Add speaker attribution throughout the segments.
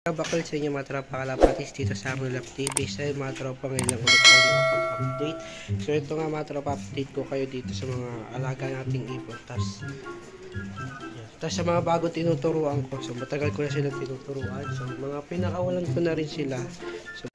Speaker 1: Bakal sa inyo mga tropa kalapatis dito sa Arnolap TV. Sa mga tropa ngayon lang ulit tayo makapag-update. So ito nga mga tropa, update ko kayo dito sa mga alaga nating ibon. Tapos sa mga bago tinuturuan ko. So matagal ko na sila tinuturuan. So mga pinakawalan ko na rin sila. So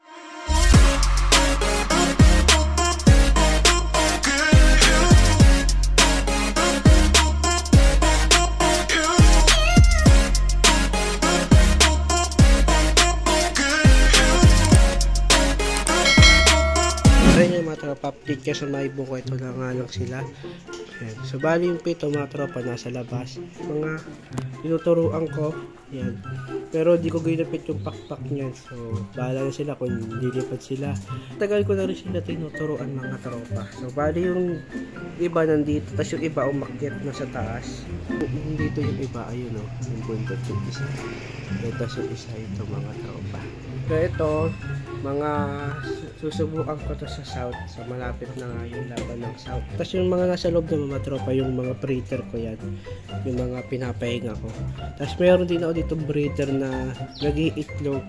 Speaker 1: update ka sa may buko, ito na nga lang sila. Yan. So bali yung pito mga tropa nasa labas, mga tinuturuan ko yan, pero di ko ginapit yung pakpak niyan. So bahala na sila kung lilipad sila. Tagal ko na rin sila tinuturuan mga tropa. So bali yung iba nandito, tapos yung iba umakyat na sa taas. Dito yung iba, ayun o, yung bundot yung isa. Tapos yung isa ito mga tropa. So ito mga susubukan ko to sa south. So malapit na nga yung laban ng south. Tapos yung mga nasa loob ng mga tropa, yung mga breeder ko yan, yung mga pinapahinga ko. Tapos meron din ako dito breeder na nag-iitlog.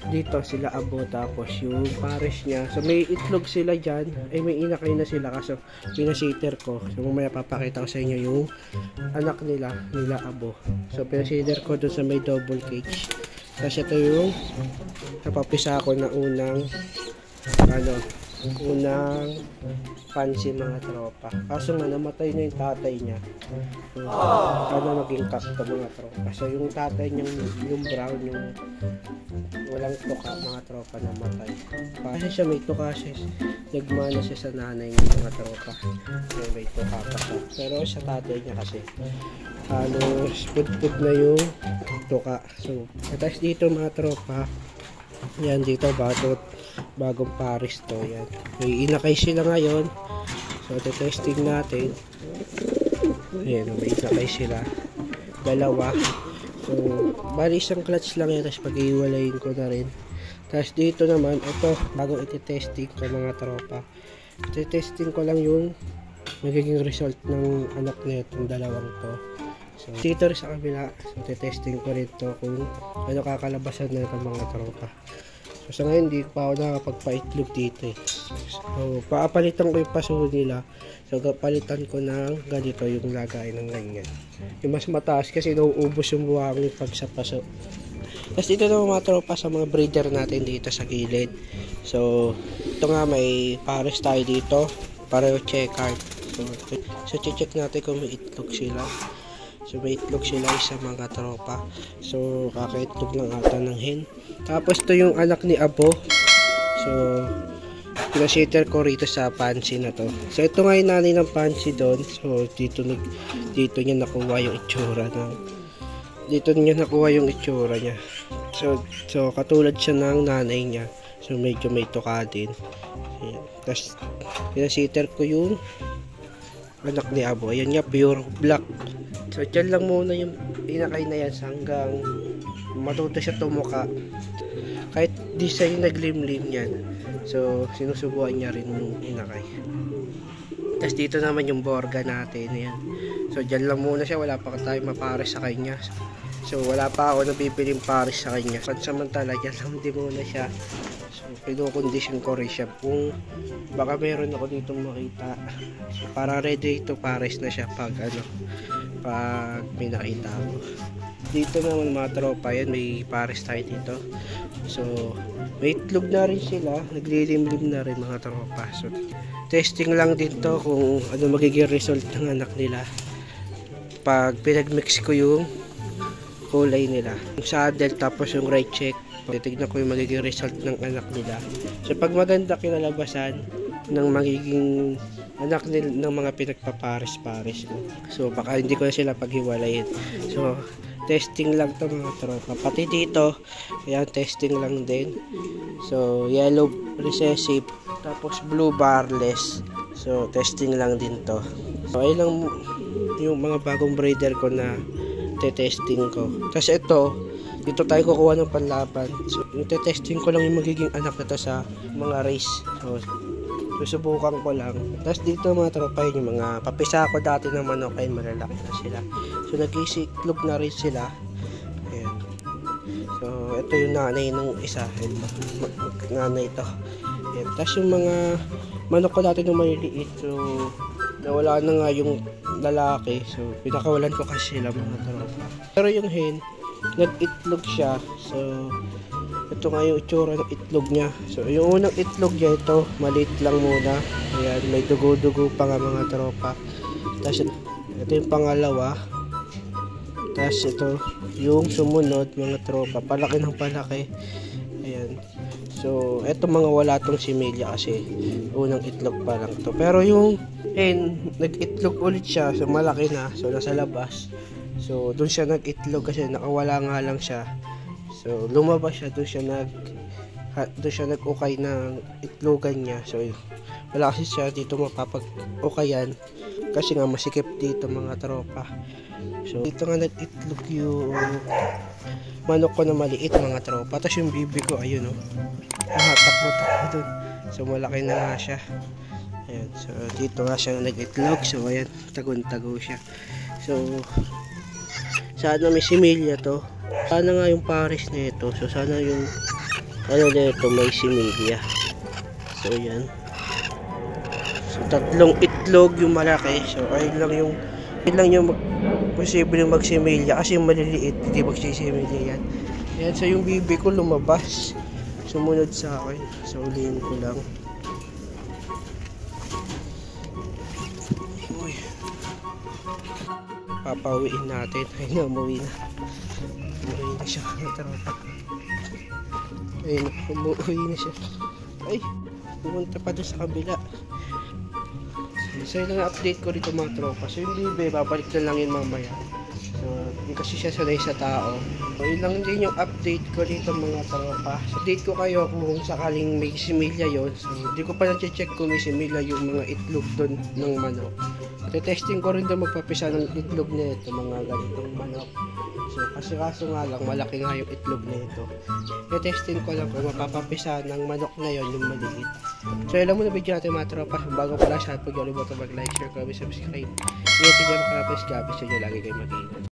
Speaker 1: Dito sila abo, tapos yung pares niya. So may itlog sila dyan, ay may inakay na sila kaso pinasiter ko. So mamaya papakita ko sa inyo yung anak nila abo. So pinasiter ko dun sa may double cage. Tapos ito yung napapisa ko na unang pansi mga tropa. Kaso nga namatay na yung tatay niya. Sana maging kakta mga tropa. So yung tatay niya, yung brown, yung walang tuka mga tropa, namatay. Kasi siya may tuka siya, nagmana siya sa nanay niya mga tropa. So may tuka pa siya. Pero sa tatay niya kasi halos pud-pud na yung tuka. So tapos dito mga tropa, yan dito bagong pares to, yan. May inakay sila ngayon. So testing natin. Ayan, may inakay sila. Dalawa. So bali isang clutch lang yan, tapos pag-iwalayin ko na rin. Tapos dito naman, ito bago iti-testing ko mga tropa. Iti-testing ko lang yung magiging result ng anak na itong dalawang to. So dito rin sa kabila, so iti-testing ko rin to kung ano kakalabasan na itong mga tropa. So sa ngayon hindi pa ako nakapagpa-itlog dito eh. So paapalitan ko yung paso nila. So palitan ko ng ganito yung lagay ng ganyan. Yung mas mataas kasi nauubos yung buhangin pag sa paso. Tapos dito naman mga tropa sa mga breeder natin dito sa gilid. So ito nga may pares tayo dito. Pareho checkered. So check natin kung may itlog sila. So may itlog sila sa mga tropa. So kakaitlog lang ata ng hen. Tapos to yung anak ni abo. So pinasiter ko rito sa pansy na to. So ito nga yung nanay ng pansy doon. So dito niya nakuha yung itsura niya. So katulad siya ng nanay niya. So medyo may tuka din. Ayan. Tapos pinasiter ko yung anak ni abo. Ayan nga, pure black. So dyan lang muna yung inakay na yan hanggang matuto siya tumuka. Kahit di siya yung naglimlim yan. So sinusubuan niya rin yung inakay. Tapos dito naman yung borga natin. Ayan. So dyan lang muna siya, wala pa tayo mapares sa kanya. So wala pa ako nabibiling pares sa kanya. Pansamantala dyan lang din muna siya. So pinukondisyon ko rin siya kung baka meron ako dito makita. So para ready to pares na siya pag may nakita ako. Dito naman mga tropa, yan may pares tayo dito. So may itlog na rin sila, naglilimlim na rin mga tropa. So testing lang din to kung ano magiging result ng anak nila pag pinagmix ko yung kulay nila, yung saddle tapos yung right check. Titignan ko yung magiging result ng anak nila. So pag maganda kinalabasan ng magiging anak nila ng mga pinagpapares-pares ko. So baka hindi ko na sila paghiwalayin. So testing lang to mga tropa. Pati dito, ayan, testing lang din. So yellow recessive, tapos blue barless. So testing lang din to. So ayun lang yung mga bagong breeder ko na testing ko. Tapos dito tayo kukuha ng panlaban. So yung testing ko lang yung magiging anak na to sa mga race. So susubukan ko lang. Tapos dito mga tropa, yung mga papisa ko dati ng manok ay malalaki na sila. So nag-isiklog na rin sila. Ayan. So ito yung nanay ng isa. Ito, nanay ito. Ayan. Tapos yung mga manok ko dati nung maliliit. So, nawala na nga yung lalaki. So, pinakawalan ko kasi sila mga tropa. Pero yung hen, nag-itlog siya. So, ito nga yung itsura ng itlog niya. So, yung unang itlog niya ito, maliit lang muna. Ayan, may dugo-dugo pa nga mga tropa. Tapos, ito yung pangalawa. Tapos, ito yung sumunod mga tropa. Palaki ng palaki. Ayan. So, ito mga wala tong similya kasi unang itlog pa lang to. Pero yung hen, nag-itlog ulit siya. So, malaki na. So, nasa labas. So, dun siya nag-itlog kasi nakawala nga lang siya. So, lumabas siya. Dun siya nag-ukay ng itlogan niya. So, wala kasi siya dito mapapag-ukayan. Kasi nga masikip dito mga tropa. So, dito nga nag-itlog yung manok ko na maliit mga tropa. Tapos yung bibi ko, ayun o. Takbo dun. So, malaki na nga siya. Ayan. So, dito nga siya nag-itlog. So, ayan. Tagon-tago siya. So, sana may similya to. Sana nga yung pares na ito. So, sana yung ano na ito may similya. So, ayan. So, 3 itlog yung malaki. So, ayun lang yung posible yung magsimilya kasi yung maliliit hindi magsisimilya yan. Ayan, so yung bibi ko lumabas sumunod sa akin, so ulihin ko lang. Uy, papawiin natin. Ayun na, umuwi na siya tropa. Ayun, umuwi na siya. Ay, pumunta pa doon sa kabila. So yun ang update ko rito mga tropa. So yung bibi, babalik na lang yun mamaya. So hindi kasi siya sanay sa tao. So yun lang din yung update ko rito mga tropa. So update ko kayo kung sakaling may similya yun. So hindi ko pa na-check kung may similya yung mga itlog doon ng manok. Testing ko rin doon magpapisa ng itlog na ito, mga ganitong manok. So kasi kaso nga lang malaki nga yung itlog na ito. Testing ko lang kung mapapapisa ng manok na yon yung maliit. So alam mo na video natin mga tropa. Bago pala siya, pag-alubot mag-like, share, comment, subscribe. Ingat nyo makalapos gabi sa inyo, lagi kayo mag-ingat.